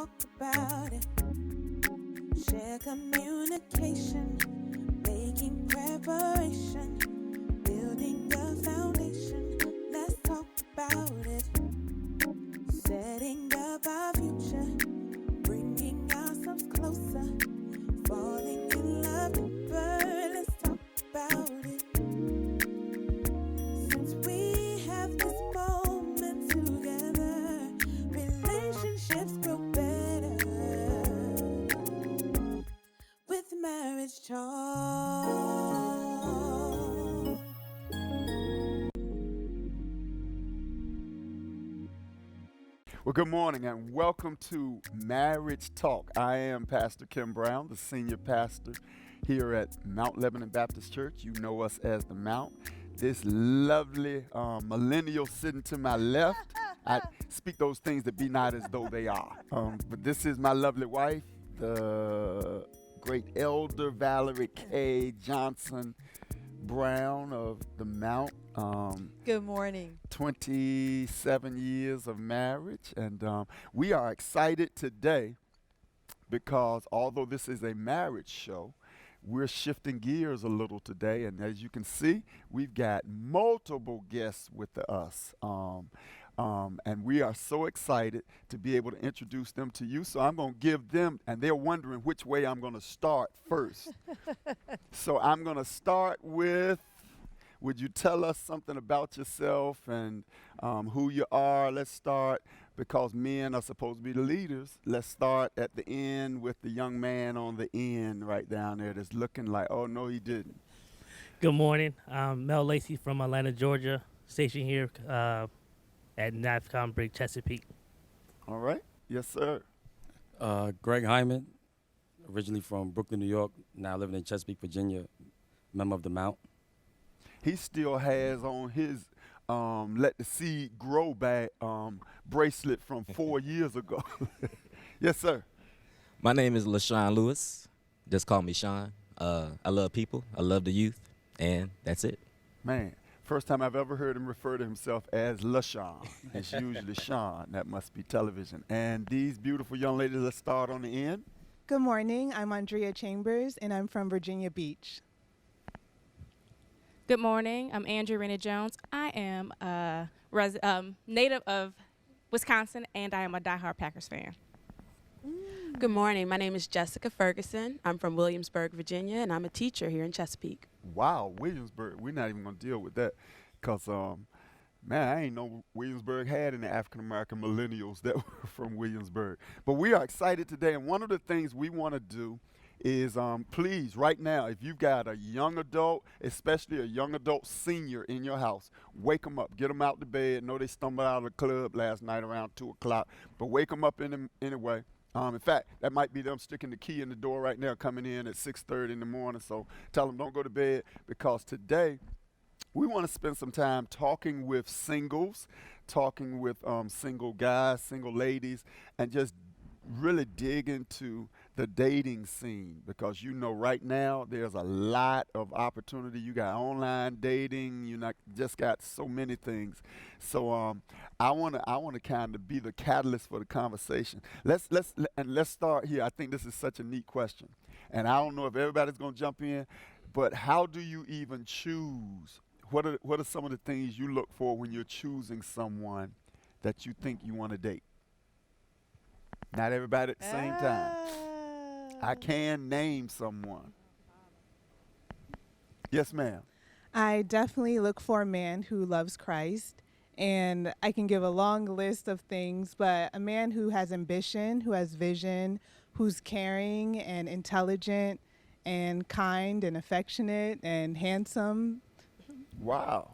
talk about it. Share communication, making preparation, building the foundation. Let's talk about it. Setting up our future, bringing ourselves closer, falling in love deeper. Let's talk about it. Since we have this moment together, relationships grow better with marriage talk. Well, good morning and welcome to Marriage Talk. I am Pastor Kim Brown, the senior pastor here at Mount Lebanon Baptist Church. You know us as the Mount. This lovely millennial sitting to my left, I speak those things that be not as though they are. But this is my lovely wife, the great elder Valerie K. Johnson Brown of the Mount. Good morning. 27 years of marriage, and we are excited today because although this is a marriage show, we're shifting gears a little today, and as you can see, we've got multiple guests with us. And we are so excited to be able to introduce them to you. So I'm going to give them, and they're wondering which way I'm going to start first. So I'm going to start with, would you tell us something about yourself and who you are? Let's start, because men are supposed to be the leaders. Let's start at the end with the young man on the end right down there that's looking like, oh, no, he didn't. Good morning. I'm Mel Lacey from Atlanta, Georgia, stationed here at NAVCOM Brig Chesapeake. All right. Yes, sir. Greg Hyman, originally from Brooklyn, New York, now living in Chesapeake, Virginia, member of the Mount. He still has on his Let the Seed Grow bag bracelet from 4 years ago. Yes, sir. My name is LaShawn Lewis. Just call me Sean. I love people. I love the youth. And that's it. Man, first time I've ever heard him refer to himself as LaShawn. It's usually Sean. That must be television. And these beautiful young ladies, let's start on the end. Good morning. I'm Andrea Chambers, and I'm from Virginia Beach. Good morning. I'm Andrea Renee Jones. I am a native of Wisconsin, and I am a diehard Packers fan. Good morning. My name is Jessica Ferguson. I'm from Williamsburg, Virginia, and I'm a teacher here in Chesapeake. Wow, Williamsburg. We're not even going to deal with that because, man, I ain't know Williamsburg had any African-American millennials that were from Williamsburg. But we are excited today, and one of the things we want to do is please, right now, if you've got a young adult, especially a young adult senior in your house, wake them up. Get them out the bed. Know they stumbled out of the club last night around 2 o'clock, but wake them up anyway. In fact, that might be them sticking the key in the door right now, coming in at 6:30 in the morning. So tell them don't go to bed, because today we want to spend some time talking with singles, talking with single guys, single ladies, and just really dig into the dating scene, because you know right now there's a lot of opportunity. You got online dating, you not just got so many things. So I want to kind of be the catalyst for the conversation. Let's start here. I think this is such a neat question, and I don't know if everybody's going to jump in, but how do you even choose? What are some of the things you look for when you're choosing someone that you think you want to date? Not everybody at the same time. I can name someone. Yes, ma'am. I definitely look for a man who loves Christ, and I can give a long list of things, but a man who has ambition, who has vision, who's caring and intelligent and kind and affectionate and handsome. Wow.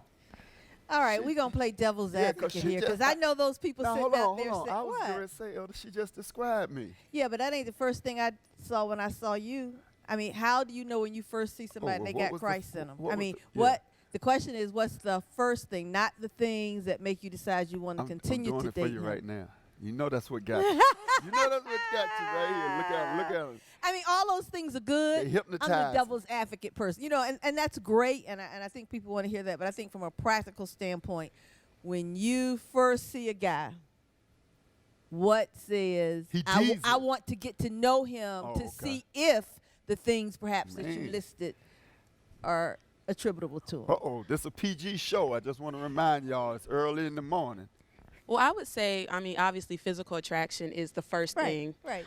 All right, we're going to play devil's advocate here, because I know those people sitting out there saying, I was going to say, Elder, she just described me. Yeah, but that ain't the first thing I saw when I saw you. I mean, how do you know when you first see somebody and they got Christ in them? The question is, what's the first thing, not the things that make you decide you want to continue to date I'm doing it for you right now. You know that's what got you. You know that's what got you right here. Look at him. I mean, all those things are good. They hypnotize. I'm the devil's advocate person, and that's great, and I think people want to hear that. But I think from a practical standpoint, when you first see a guy, What says He I teasing. want to get to know him Oh, to okay. see if the things perhaps that you Man. listed are attributable to him. Uh-oh, this is a PG show. I just want to remind y'all it's early in the morning. Well, I would say, I mean, obviously physical attraction is the first thing. Right.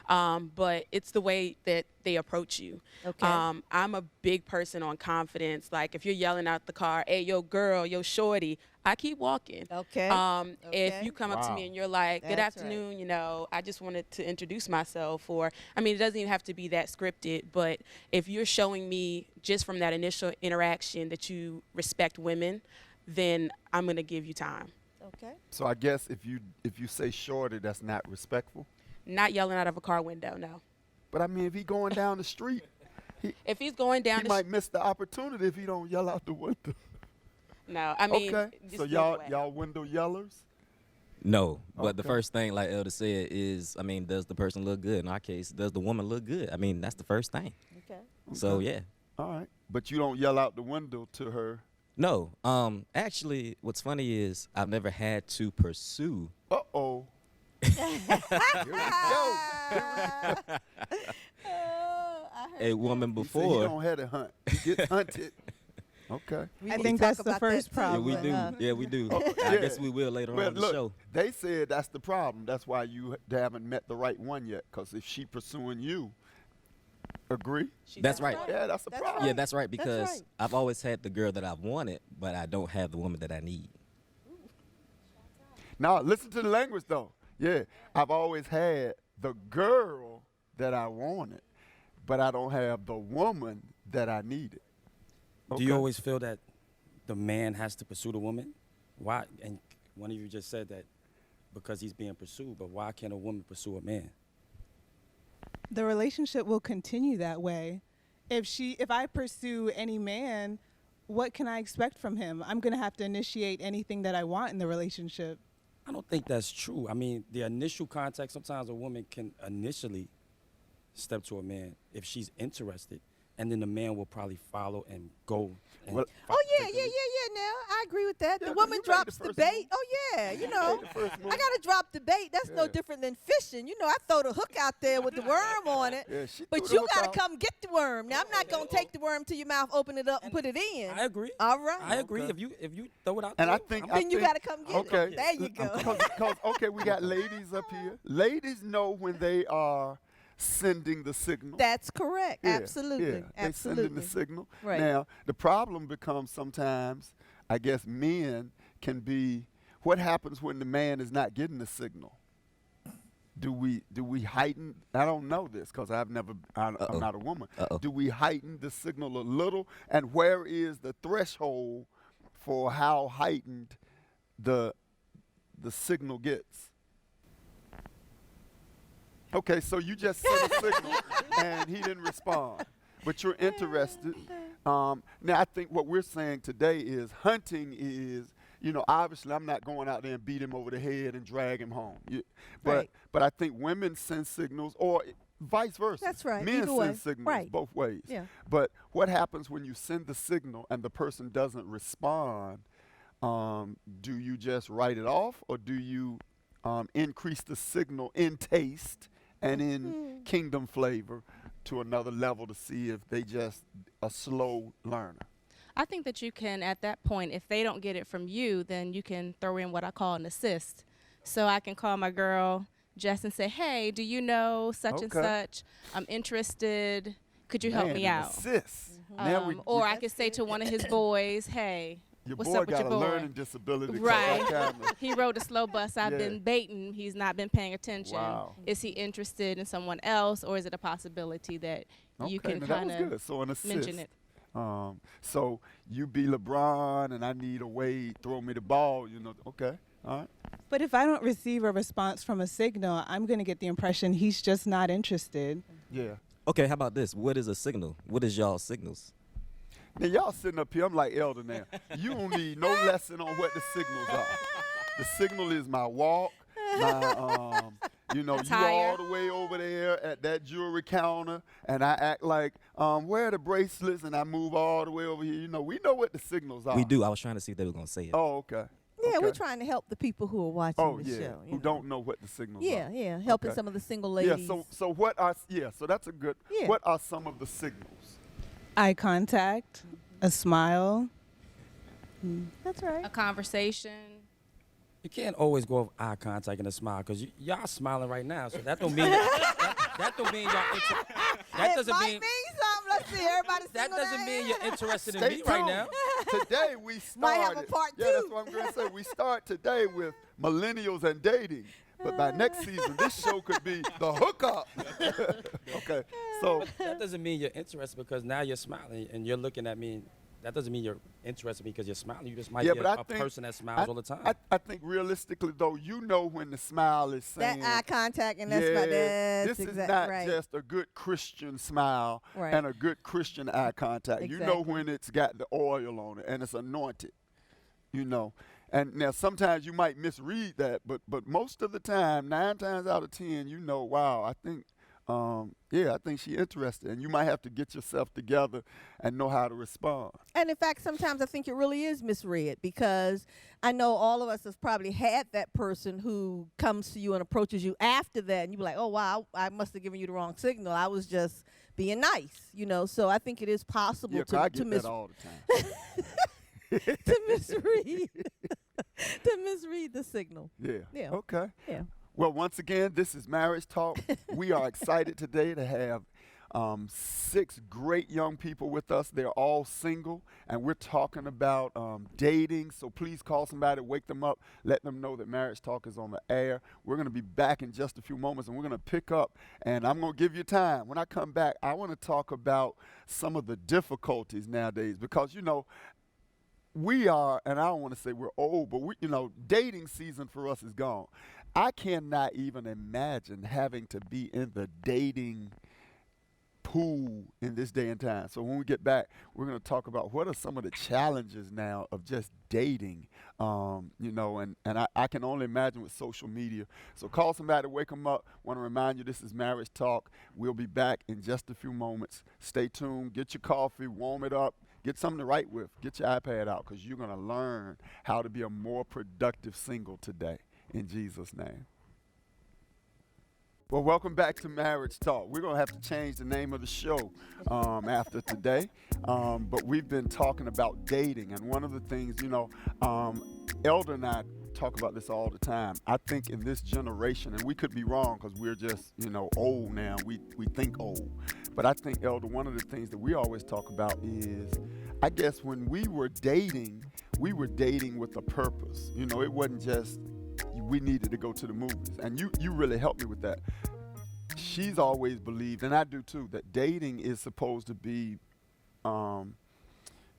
But it's the way that they approach you. Okay. I'm a big person on confidence. Like if you're yelling out the car, hey, yo, girl, yo, shorty, I keep walking. Okay. If Okay. you come up to Wow. me and you're like, good That's afternoon, you know, I just wanted to introduce myself. Or, I mean, it doesn't even have to be that scripted, but if you're showing me just from that initial interaction that you respect women, then I'm going to give you time. Okay. So I guess if you say shorty, that's not respectful. Not yelling out of a car window, no. But I mean, if he going down the street, If he's going down he the might miss the opportunity if he don't yell out the window. no, I mean, Okay. just So the other way. y'all window yellers? No, but the Okay. first thing, like Elder said, is, I mean, does the person look good? In our case, does the woman look good? I mean, that's the first thing. Okay. So, yeah. All right. But you don't yell out the window to her. No, actually, what's funny is I've never had to pursue. Uh-oh. Here we go. A woman He said before. he don't have to hunt. He gets hunted. Okay. We I need think to talk that's the about first that too, Yeah, problem. we but, do. Yeah, we do. Oh, I yeah. guess we will later Well, on in the look, show. they said that's the problem. That's why you haven't met the right one yet. Because if she pursuing you, agree? That's right. Yeah, that's the That's problem. Yeah, that's right, because right. I've always had the girl that I've wanted, but I don't have the woman that I need. Now, listen to the language, though. Yeah, I've always had the girl that I wanted, but I don't have the woman that I needed. Do you always feel that the man has to pursue the woman? Why? And one of you just said that because he's being pursued, but why can't a woman pursue a man? The relationship will continue that way. If I pursue any man, what can I expect from him? I'm going to have to initiate anything that I want in the relationship. I don't think that's true. I mean, the initial contact, sometimes a woman can initially step to a man if she's interested, and then the man will probably follow and go. And Well- Oh yeah. Now I agree with that. Yeah, The 'cause woman you made drops the the first bait. move. Oh yeah, you know. the first move. I gotta drop the bait. That's no Yeah. different than fishing. You know, I throw the hook out there with the worm on it. Yeah, she But threw the you hook gotta out. come get the worm. Now I'm not gonna take the worm to your mouth, open it up, and put it in. I agree. All right. I agree. Okay. If you throw it out And there, I think Then you gotta come get okay. it. There you go. Because okay, we got ladies up here. Ladies know when they are sending the signal. That's correct. Yeah, Absolutely. Yeah, they sending Absolutely. the signal. Right. Now, the problem becomes sometimes, I guess men can be, what happens when the man is not getting the signal? Do we heighten? I don't know this because I'm not a woman. Uh-oh. Do we heighten the signal a little? And where is the threshold for how heightened the signal gets? Okay, so you just sent a signal and he didn't respond, but you're interested. Now, I think what we're saying today is hunting is, obviously I'm not going out there and beat him over the head and drag him home. Right. But I think women send signals, or vice versa. That's right, Men either way. send signals Right. both ways. Yeah. But what happens when you send the signal and the person doesn't respond? Do you just write it off, or do you increase the signal in taste and in kingdom flavor to another level to see if they just a slow learner? I think that you can, at that point, if they don't get it from you, then you can throw in what I call an assist. So I can call my girl Jess and say, hey, do you know such and Okay. such? I'm interested. Could you help Man, me an out? assist. Now Or I could say to one of his boys, hey, your what's boy up with got your a boy? learning disability. 'cause Right. that kinda- He rode a slow bus. I've Yeah. been baiting. He's not been paying attention. Wow. Is he interested in someone else, or is it a possibility that you Okay, can now that kind was of good. So an assist. mention it? So you be LeBron and I need a Wade, throw me the ball, okay, all right. But if I don't receive a response from a signal, I'm going to get the impression he's just not interested. Yeah. Okay, how about this? What is a signal? What is y'all signals? Now y'all sitting up here, I'm like Elder now. You don't need no lesson on what the signals are. The signal is my walk, my you Attire. all the way over there at that jewelry counter, and I act like, where are the bracelets, and I move all the way over here. We know what the signals are. We do. I was trying to see if they were going to say it. Oh, okay. Yeah, Okay. we're trying to help the people who are watching the show. Who don't know what the signals are. Yeah, helping Okay. some of the single ladies. Yeah, so what are, so that's a good, Yeah. what are some of the signals? Eye contact, a smile. That's right. A conversation. You can't always go with eye contact and a smile because y'all smiling right now, so that don't mean that don't mean y'all. That doesn't mean. something. Let's see, everybody. That doesn't mean you're interested in Stay me right tuned. now. Today we started. Might have a part Yeah, that's two. what I'm going to say. We start today with millennials and dating. But by next season, this show could be the hookup. Okay, so That doesn't mean you're interested because now you're smiling and you're looking at me. That doesn't mean you're interested in me because you're smiling. You just might yeah, be but I a think, person that smiles all the time. I think realistically, though, you know when the smile is saying, That eye contact and that's yeah, about that's this is exactly not right. just a good Christian smile Right. and a good Christian eye contact. You know Exactly. when it's got the oil on it and it's anointed, you know. And now sometimes you might misread that, but most of the time, 9 times out of 10, you know, wow, I think, I think she's interested. And you might have to get yourself together and know how to respond. And in fact, sometimes I think it really is misread because I know all of us have probably had that person who comes to you and approaches you after that, and you be like, oh, wow, I must have given you the wrong signal. I was just being nice, you know. So I think it is possible Yeah, 'cause I get that all the time. to misread to misread the signal. Yeah. Yeah. Okay. Yeah. Well, once again, this is Marriage Talk. We are excited today to have 6 great young people with us. They're all single, and we're talking about dating. So please call somebody, wake them up, let them know that Marriage Talk is on the air. We're going to be back in just a few moments, and we're going to pick up, and I'm going to give you time. When I come back, I want to talk about some of the difficulties nowadays because, you know, we are, and I don't want to say we're old, but we, you know, dating season for us is gone. I cannot even imagine having to be in the dating pool in this day and time. So when we get back, we're going to talk about what are some of the challenges now of just dating, you know, and I can only imagine with social media. So call somebody, wake them up. Want to remind you this is Marriage Talk. We'll be back in just a few moments. Stay tuned. Get your coffee, warm it up. Get something to write with. Get your iPad out because you're going to learn how to be a more productive single today. In Jesus' name. Well, welcome back to Marriage Talk. We're going to have to change the name of the show after today. But we've been talking about dating. And one of the things, you know, Elder and I talk about this all the time. I think in this generation, and we could be wrong because we're just, you know, old now. We think old. But I think, Elder, one of the things that we always talk about is, I guess when we were dating with a purpose. You know, it wasn't just we needed to go to the movies. And you really helped me with that. She's always believed, and I do too, that dating is supposed to be,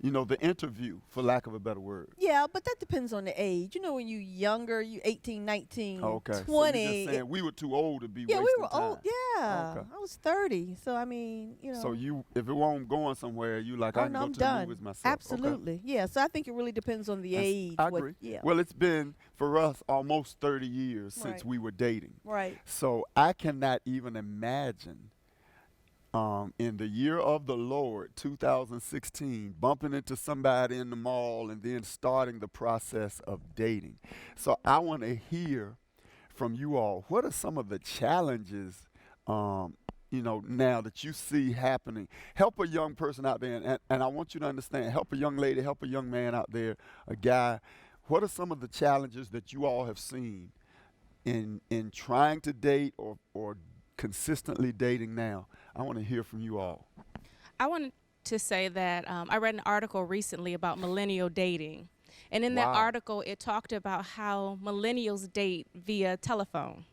you know, the interview, for lack of a better word. Yeah, but that depends on the age. You know, when you're younger, you 18, 19, Okay. 20. So you're just saying we were too old to be yeah, wasting we were time. old. Yeah. Okay. I was 30. So, I mean, you know. So if it wasn't going somewhere, you like, I can no, go I'm to done. the movies myself. Absolutely. Okay. Yeah. So I think it really depends on the age. I agree. Yeah. Well, it's been, for us, almost 30 years since Right. we were dating. Right. So I cannot even imagine in the year of the Lord, 2016, bumping into somebody in the mall and then starting the process of dating. So I want to hear from you all, what are some of the challenges, you know, now that you see happening? Help a young person out there, and I want you to understand, help a young lady, help a young man out there, a guy. What are some of the challenges that you all have seen in trying to date or consistently dating now? I want to hear from you all. I wanted to say that I read an article recently about millennial dating. And in that article, it talked about how millennials date via telephone.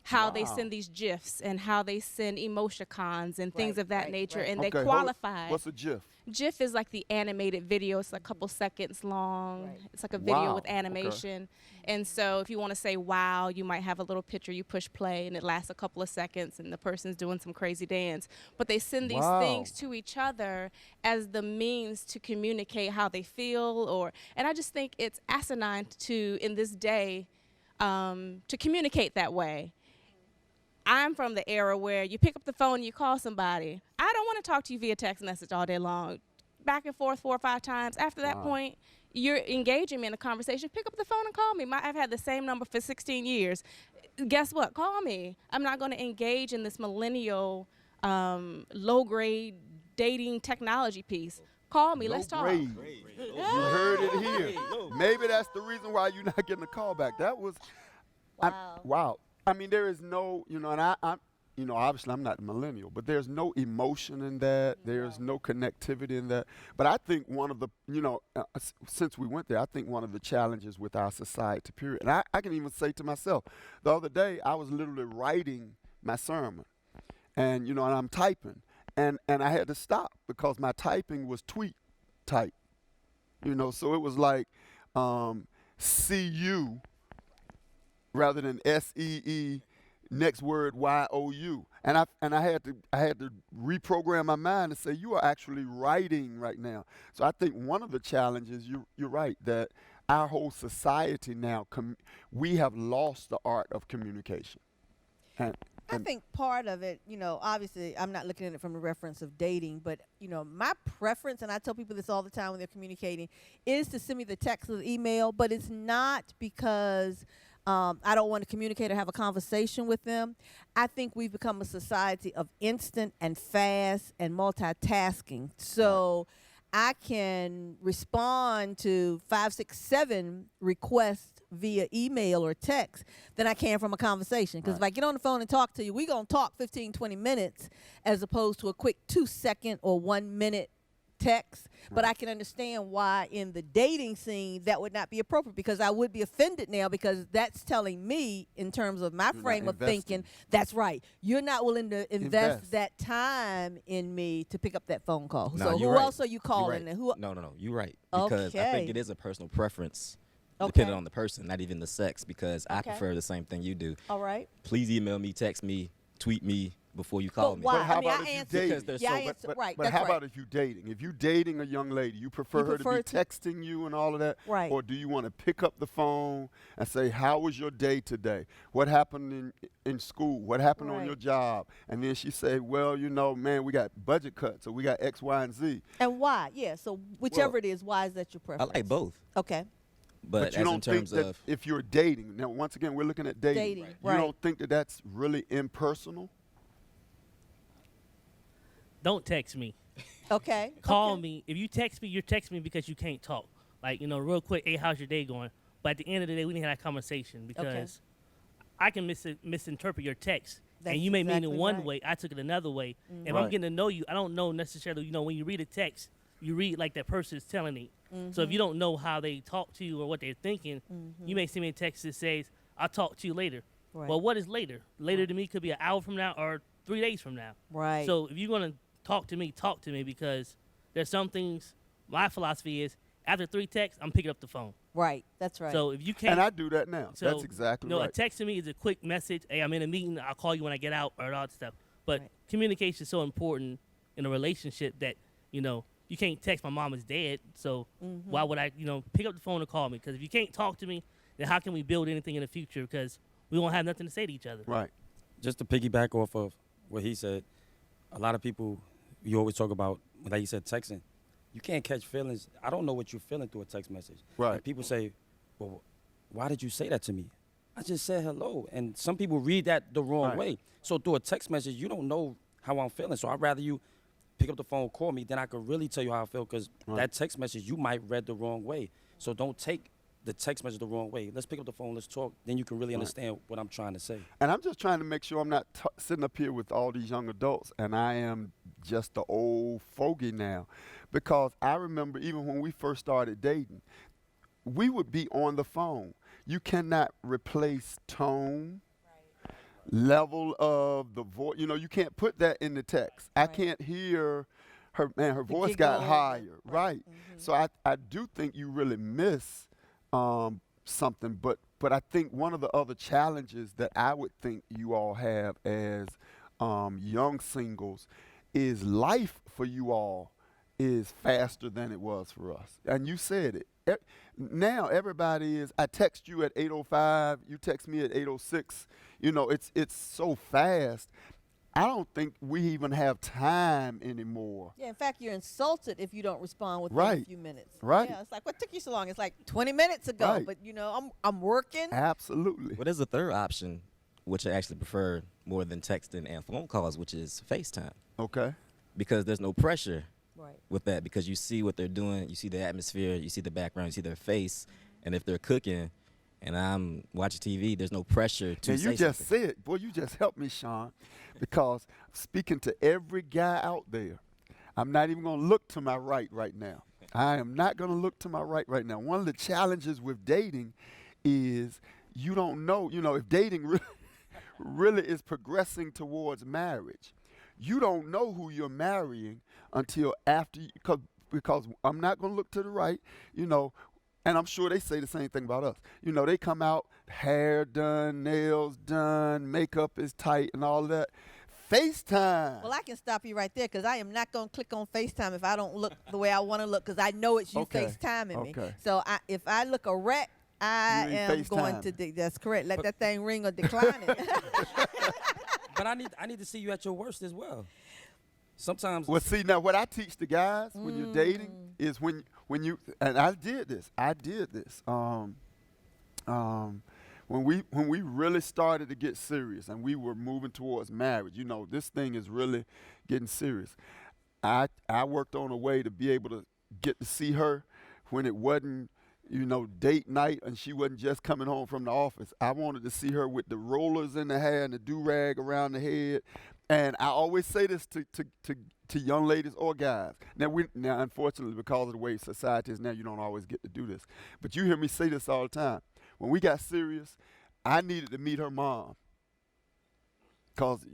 How they send these GIFs and how they send emoticons and things of that nature. And Okay, they qualify. What's a GIF? GIF is like the animated video. It's a couple seconds long. It's like a video with animation. And so if you want to say wow, you might have a little picture, you push play, and it lasts a couple of seconds, and the person's doing some crazy dance. But they send these things to each other as the means to communicate how they feel. And I just think it's asinine to, in this day, to communicate that way. I'm from the era where you pick up the phone and you call somebody. I don't want to talk to you via text message all day long. Back and forth 4 or 5 times. After that point, you're engaging me in a conversation, pick up the phone and call me. I've had the same number for 16 years. Guess what? Call me. I'm not going to engage in this millennial, low-grade dating technology piece. Call me. Let's talk. You heard it here. Maybe that's the reason why you're not getting a call back. That was, wow. I mean, there is no, and I'm, obviously I'm not a millennial, but there's no emotion in that. There's no connectivity in that. But I think one of the, since we went there, I think one of the challenges with our society, period, and I can even say to myself, the other day I was literally writing my sermon, and, and I'm typing, and I had to stop because my typing was tweet type, so it was like CU rather than SEE. Next word YOU, and I had to reprogram my mind to say you are actually writing right now. So I think one of the challenges, you're right, that our whole society now we have lost the art of communication. And I think part of it, obviously I'm not looking at it from the reference of dating, but my preference, and I tell people this all the time when they're communicating, is to send me the text or the email, but it's not because I don't want to communicate or have a conversation with them. I think we've become a society of instant and fast and multitasking. So I can respond to 5, 6, 7 requests via email or text than I can from a conversation. Because if I get on the phone and talk to you, we're going to talk 15, 20 minutes as opposed to a quick 2-second or 1-minute text. But I can understand why in the dating scene that would not be appropriate, because I would be offended now, because that's telling me in terms of my frame of thinking, that's right, you're not willing to invest that time in me to pick up that phone call. No, so who else are you calling? No, you're right, because I think it is a personal preference depending on the person, not even the sex, because I prefer the same thing you do. All right. Please email me, text me, tweet me before you call me. Why? But how about if you dating? But how about if you dating? If you dating a young lady, you prefer her to be texting you and all of that? Right. Or do you want to pick up the phone and say, how was your day today? What happened in school? What happened on your job? And then she say, well, man, we got budget cuts, or we got X, Y, and Z. And why? Yeah, so whichever it is, why is that your preference? I like both. Okay. But you don't think that if you're dating, now once again, we're looking at dating. You don't think that that's really impersonal? Don't text me. Okay. Call me. If you text me, you're texting me because you can't talk. Like, real quick, hey, how's your day going? But at the end of the day, we didn't have that conversation because I can misinterpret your text. And you may mean it one way. I took it another way. Mm-hmm. If I'm getting to know you, I don't know necessarily, when you read a text, you read like that person is telling it. Mm-hmm. So if you don't know how they talk to you or what they're thinking, you may send me a text that says, I'll talk to you later. Right. Well, what is later? Later to me could be an hour from now or 3 days from now. Right. So if you're going to talk to me, because there's some things, my philosophy is, after 3 texts, I'm picking up the phone. Right, that's right. So if you can't. And I do that now. So, that's exactly right. A text to me is a quick message. Hey, I'm in a meeting. I'll call you when I get out, or all that stuff. But communication is so important in a relationship that, you can't text my mom is dead. So why would I, pick up the phone and call me? Because if you can't talk to me, then how can we build anything in the future? Because we won't have nothing to say to each other. Right. Just to piggyback off of what he said, a lot of people, you always talk about, like you said, texting. You can't catch feelings. I don't know what you're feeling through a text message. Right. And people say, well, why did you say that to me? I just said hello. And some people read that the wrong way. So through a text message, you don't know how I'm feeling. So I'd rather you pick up the phone, call me, then I could really tell you how I feel, because that text message you might read the wrong way. So don't take the text message the wrong way. Let's pick up the phone, let's talk. Then you can really understand what I'm trying to say. And I'm just trying to make sure I'm not sitting up here with all these young adults and I am just the old fogey now. Because I remember even when we first started dating, we would be on the phone. You cannot replace tone, level of the voice. You can't put that in the text. I can't hear her voice got higher. Right. Mm-hmm. So I do think you really miss something. But I think one of the other challenges that I would think you all have as young singles is life for you all is faster than it was for us. And you said it. Now everybody is, I text you at 8:05, you text me at 8:06. It's so fast. I don't think we even have time anymore. Yeah, in fact, you're insulted if you don't respond within a few minutes. Right. Yeah, it's like, what took you so long? It's like 20 minutes ago, right. but I'm working. Absolutely. Well, there's a third option, which I actually prefer more than texting and phone calls, which is FaceTime. Okay. Because there's no pressure with that, because you see what they're doing, you see the atmosphere, you see the background, you see their face, and if they're cooking and I'm watching TV, there's no pressure to say you just said, boy, you just helped me, Sean, because speaking to every guy out there, I'm not even going to look to my right now. I am not going to look to my right now. One of the challenges with dating is you don't know, if dating really is progressing towards marriage, you don't know who you're marrying until after, because I'm not going to look to the right, and I'm sure they say the same thing about us. They come out, hair done, nails done, makeup is tight and all that. FaceTime. Well, I can stop you right there because I am not going to click on FaceTime if I don't look the way I want to look, because I know it's you FaceTiming me. So if I look a wreck, I am going to that's correct. Let that thing ring or decline it. But I need to see you at your worst as well. Sometimes. Well, see, now what I teach the guys when you're dating is when you, and I did this. When we really started to get serious and we were moving towards marriage, this thing is really getting serious. I worked on a way to be able to get to see her when it wasn't, date night and she wasn't just coming home from the office. I wanted to see her with the rollers in the hair and the do-rag around the head. And I always say this to young ladies or guys. Now, unfortunately, because of the way society is now, you don't always get to do this. But you hear me say this all the time. When we got serious, I needed to meet her mom. Because,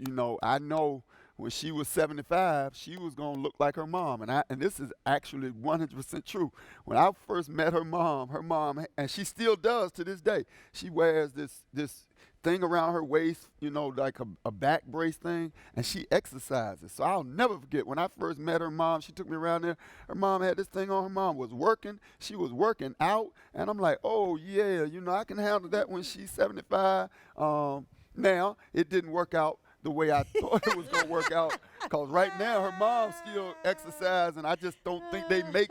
I know when she was 75, she was going to look like her mom. And this is actually 100% true. When I first met her mom, and she still does to this day, she wears this thing around her waist, like a back brace thing, and she exercises. So I'll never forget when I first met her mom, she took me around there. Her mom had this thing on. Her mom was working. She was working out. And I'm like, oh, yeah, I can handle that when she's 75. Now, it didn't work out the way I thought it was going to work out, because right now her mom still exercises, and I just don't think they make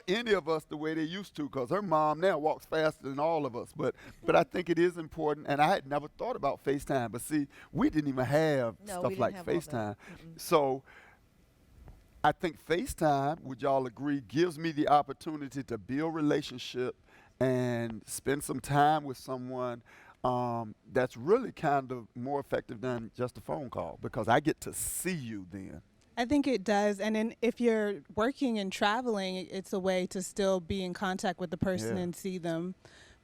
any of us the way they used to, because her mom now walks faster than all of us. But I think it is important, and I had never thought about FaceTime. But see, we didn't even have stuff like FaceTime. So I think FaceTime, would y'all agree, gives me the opportunity to build relationship and spend some time with someone that's really kind of more effective than just a phone call, because I get to see you then. I think it does. And then if you're working and traveling, it's a way to still be in contact with the person and see them.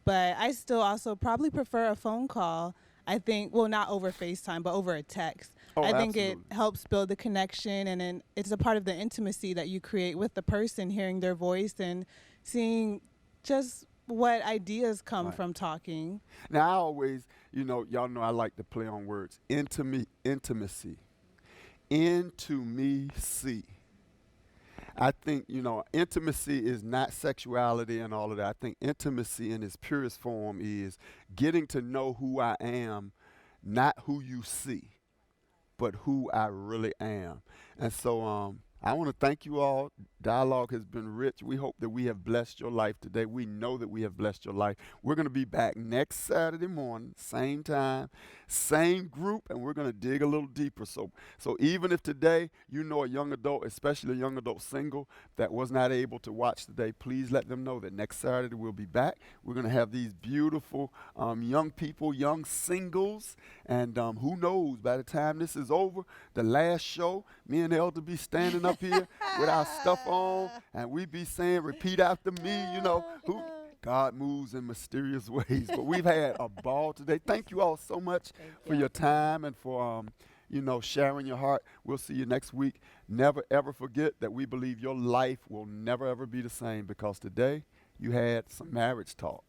But I still also probably prefer a phone call. I think, well, not over FaceTime, but over a text. I think it helps build the connection, and then it's a part of the intimacy that you create with the person, hearing their voice and seeing just what ideas come from talking. Now, I always, y'all know I like to play on words. Intimacy. Into me, see. I think, intimacy is not sexuality and all of that. I think intimacy in its purest form is getting to know who I am, not who you see, but who I really am. And so I want to thank you all. Dialogue has been rich. We hope that we have blessed your life today. We know that we have blessed your life. We're going to be back next Saturday morning, same time, same group, and we're going to dig a little deeper. So even if today you know a young adult, especially a young adult single, that was not able to watch today, please let them know that next Saturday we'll be back. We're going to have these beautiful young people, young singles, and who knows, by the time this is over, the last show, me and Elder be standing up here with our stuff on, and we be saying, repeat after me, who God moves in mysterious ways. But we've had a ball today. Thank you all so much for your time and for sharing your heart. We'll see you next week. Never ever forget that we believe your life will never ever be the same, because today you had some marriage talk.